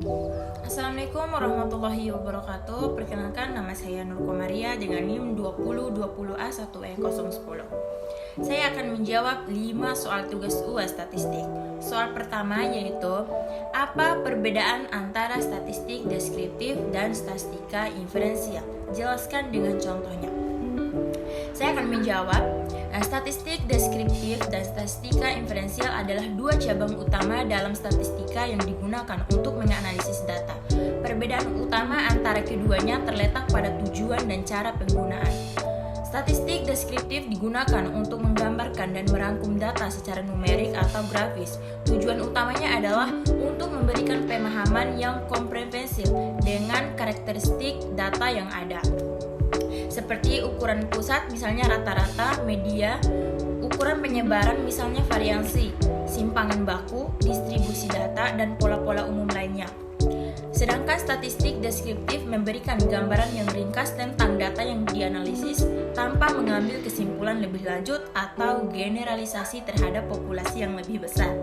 Assalamualaikum warahmatullahi wabarakatuh. Perkenalkan, nama saya Nur Komaria dengan NIM 2020A1E010. Saya akan menjawab 5 soal tugas UAS statistik. Soal pertama yaitu, apa perbedaan antara statistik deskriptif dan statistika inferensial? Jelaskan dengan contohnya. Saya akan menjawab, statistik deskriptif dan statistika inferensial adalah dua cabang utama dalam statistika yang digunakan untuk menganalisis data. Perbedaan utama antara keduanya terletak pada tujuan dan cara penggunaan. Statistik deskriptif digunakan untuk menggambarkan dan merangkum data secara numerik atau grafis. Tujuan utamanya adalah untuk memberikan pemahaman yang komprehensif dengan karakteristik data yang ada, seperti ukuran pusat misalnya rata-rata, media, ukuran penyebaran misalnya variansi, simpangan baku, distribusi data, dan pola-pola umum lainnya. Sedangkan statistik deskriptif memberikan gambaran yang ringkas tentang data yang dianalisis tanpa mengambil kesimpulan lebih lanjut atau generalisasi terhadap populasi yang lebih besar.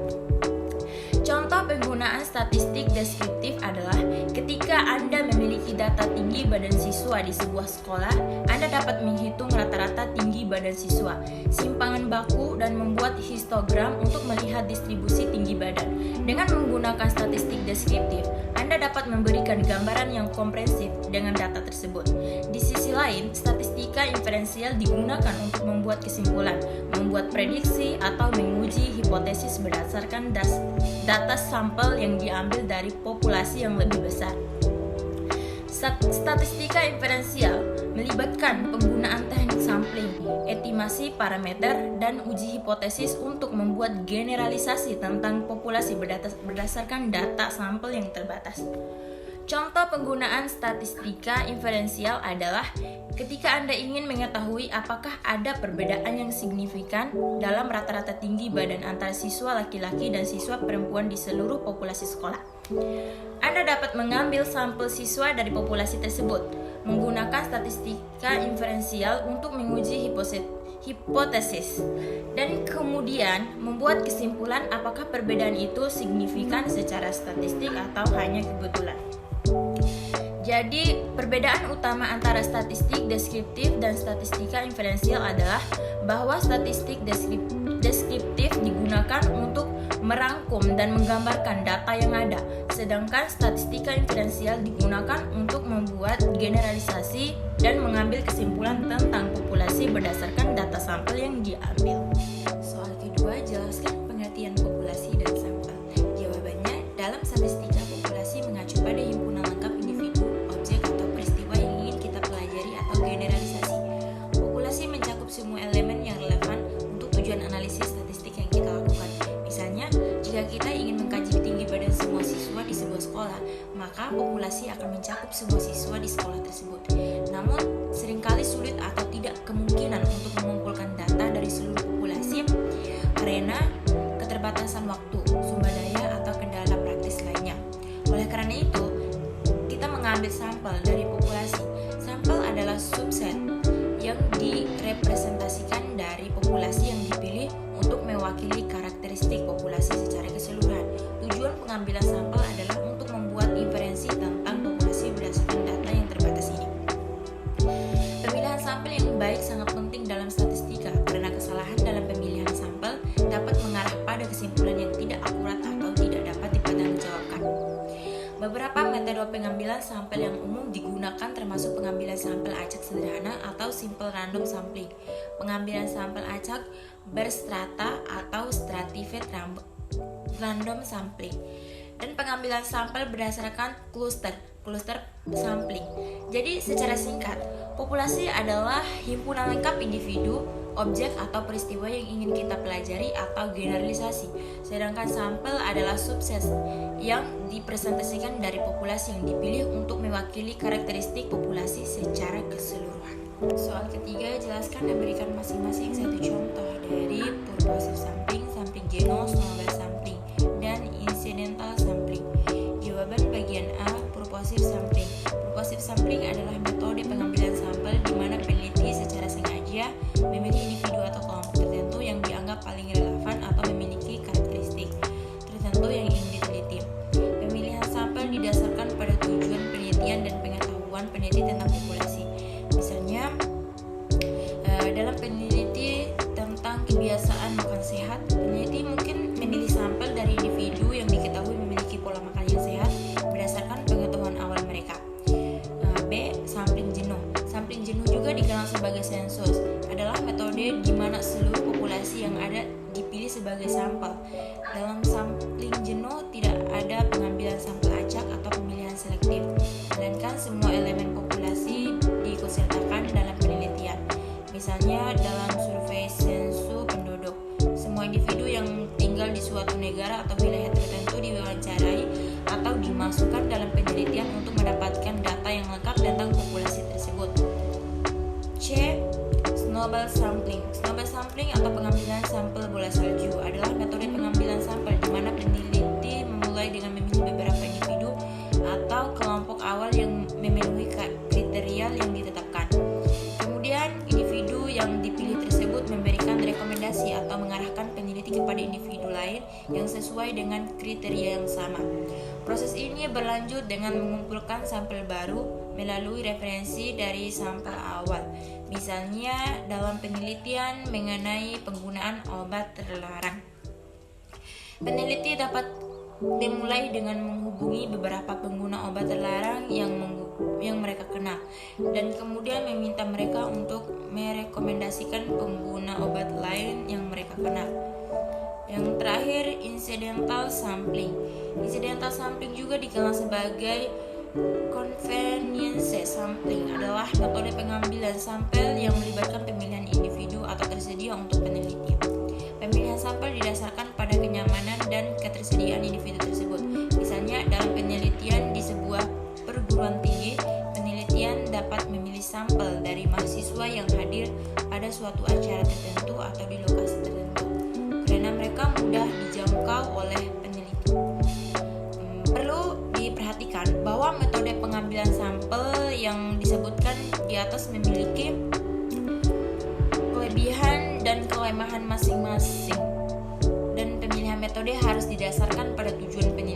Contoh penggunaan statistik deskriptif adalah ketika Anda memiliki data tinggi badan siswa di sebuah sekolah, Anda dapat menghitung rata-rata tinggi badan siswa, simpangan baku, dan membuat histogram untuk melihat distribusi tinggi badan. Dengan menggunakan statistik deskriptif, Anda dapat memberikan gambaran yang komprehensif dengan data tersebut. Di sisi lain, statistika inferensial digunakan untuk membuat kesimpulan, membuat prediksi, atau menguji hipotesis berdasarkan data sampel yang diambil dari populasi yang lebih besar. Statistika inferensial melibatkan penggunaan teknik sampling, estimasi parameter, dan uji hipotesis untuk membuat generalisasi tentang populasi berdasarkan data sampel yang terbatas. Contoh penggunaan statistika inferensial adalah ketika Anda ingin mengetahui apakah ada perbedaan yang signifikan dalam rata-rata tinggi badan antara siswa laki-laki dan siswa perempuan di seluruh populasi sekolah. Anda dapat mengambil sampel siswa dari populasi tersebut, menggunakan statistika inferensial untuk menguji hipotesis, dan kemudian membuat kesimpulan apakah perbedaan itu signifikan secara statistik atau hanya kebetulan. Jadi, perbedaan utama antara statistik deskriptif dan statistika inferensial adalah bahwa statistik deskriptif digunakan untuk merangkum dan menggambarkan data yang ada, sedangkan statistika inferensial digunakan untuk membuat generalisasi dan mengambil kesimpulan tentang populasi berdasarkan data sampel yang diambil. Soal kedua, jelaskan pengertian populasi dan sampel. Jawabannya, dalam statistika populasi mengacu pada himpunan lengkap individu, objek, atau peristiwa yang ingin kita pelajari atau generalisasi. Populasi mencakup semua elemen yang relevan untuk tujuan analisis statistik yang kita lakukan. Misalnya, jika kita ingin mengkaji tinggi badan semua siswa di sebuah sekolah, maka populasi akan mencakup semua siswa di sekolah tersebut. Namun, seringkali sulit atau tidak kemungkinan untuk mengumpulkan data dari seluruh populasi karena keterbatasan waktu, sumber daya, atau kendala praktis lainnya. Oleh karena itu, kita mengambil sampel dari populasi. Sampel adalah subset yang direpresentasikan dari populasi yang dipilih untuk mewakili karakteristik populasi secara keseluruhan. Tujuan pengambilan sampel adalah untuk membuat inferensi tentang populasi berdasarkan data yang terbatas ini. Pemilihan sampel yang baik sangat penting dalam statistika karena kesalahan dalam pemilihan sampel dapat mengarah pada kesimpulan yang tidak akurat atau tidak dapat dipertanggungjawabkan. Beberapa metode pengambilan sampel yang umum digunakan termasuk pengambilan sampel acak sederhana atau simple random sampling, pengambilan sampel acak berstrata atau stratified random sampling, dan pengambilan sampel berdasarkan cluster sampling. Jadi secara singkat, populasi adalah himpunan lengkap individu, objek, atau peristiwa yang ingin kita pelajari atau generalisasi. Sedangkan sampel adalah subset yang dipresentasikan dari populasi yang dipilih untuk mewakili karakteristik populasi secara keseluruhan. Soal ketiga, jelaskan dan berikan masing-masing satu contoh dari purposive sampling, sampling genus, novel sampling, dan incidental sampling. Jawaban bagian A, purposive sampling. Purposive sampling adalah metode pengambilan sampel di mana peneliti secara sengaja memilih individu atau kelompok tertentu yang dianggap paling relevan atau memiliki karakteristik tertentu yang ingin diteliti. Pemilihan sampel didasarkan didasarkan pada tujuan penelitian dan pengetahuan peneliti tentang populasi. Misalnya, dalam peneliti tentang kebiasaan makan sehat, peneliti mungkin memilih sampel dari individu yang diketahui memiliki pola makan yang sehat berdasarkan pengetahuan awal mereka. B. Sampling jenuh. Sampling jenuh juga dikenal sebagai sensus, adalah metode di mana seluruh populasi yang ada dipilih sebagai sampel. Dalam sampling jenuh tidak ada pengambilan sampel acak atau pemilihan selektif, melainkan semua elemen populasi diikutsertakan dalam penelitian. Misalnya dalam survei sensus penduduk, semua individu yang tinggal di suatu negara atau wilayah tertentu diwawancarai atau dimasukkan dalam penelitian untuk mendapatkan data yang lengkap tentang populasi tersebut. C. Snowball sampling. Snowball sampling atau pengambilan sampel bola salju adalah metode pengambilan sampel di mana peneliti memulai dengan memilih beberapa individu atau kelompok awal yang memenuhi kriteria yang ditetapkan. Kemudian individu yang dipilih tersebut memberikan rekomendasi atau mengarahkan peneliti kepada individu lain yang sesuai dengan kriteria yang sama. Proses ini berlanjut dengan mengumpulkan sampel baru melalui referensi dari sampel awal. Misalnya dalam penelitian mengenai penggunaan obat terlarang. Peneliti dapat dimulai dengan menghubungi beberapa pengguna obat terlarang yang mereka kenal dan kemudian meminta mereka untuk merekomendasikan pengguna obat lain yang mereka kenal. Yang terakhir, incidental sampling. Incidental sampling juga dikenal sebagai convenience sampling, adalah metode pengambilan sampel yang melibatkan pemilihan individu atau tersedia untuk penelitian. Pemilihan sampel didasarkan pada kenyamanan dan ketersediaan individu tersebut. Misalnya dalam penelitian di sebuah perguruan tinggi, penelitian dapat memilih sampel dari mahasiswa yang hadir pada suatu acara tertentu atau di lokasi tertentu karena mereka mudah dijangkau oleh peneliti. Perlu diperhatikan bahwa metode pengambilan sampel yang disebutkan di atas memiliki kelebihan dan kelemahan masing-masing, dan pemilihan metode harus didasarkan pada tujuan penelitian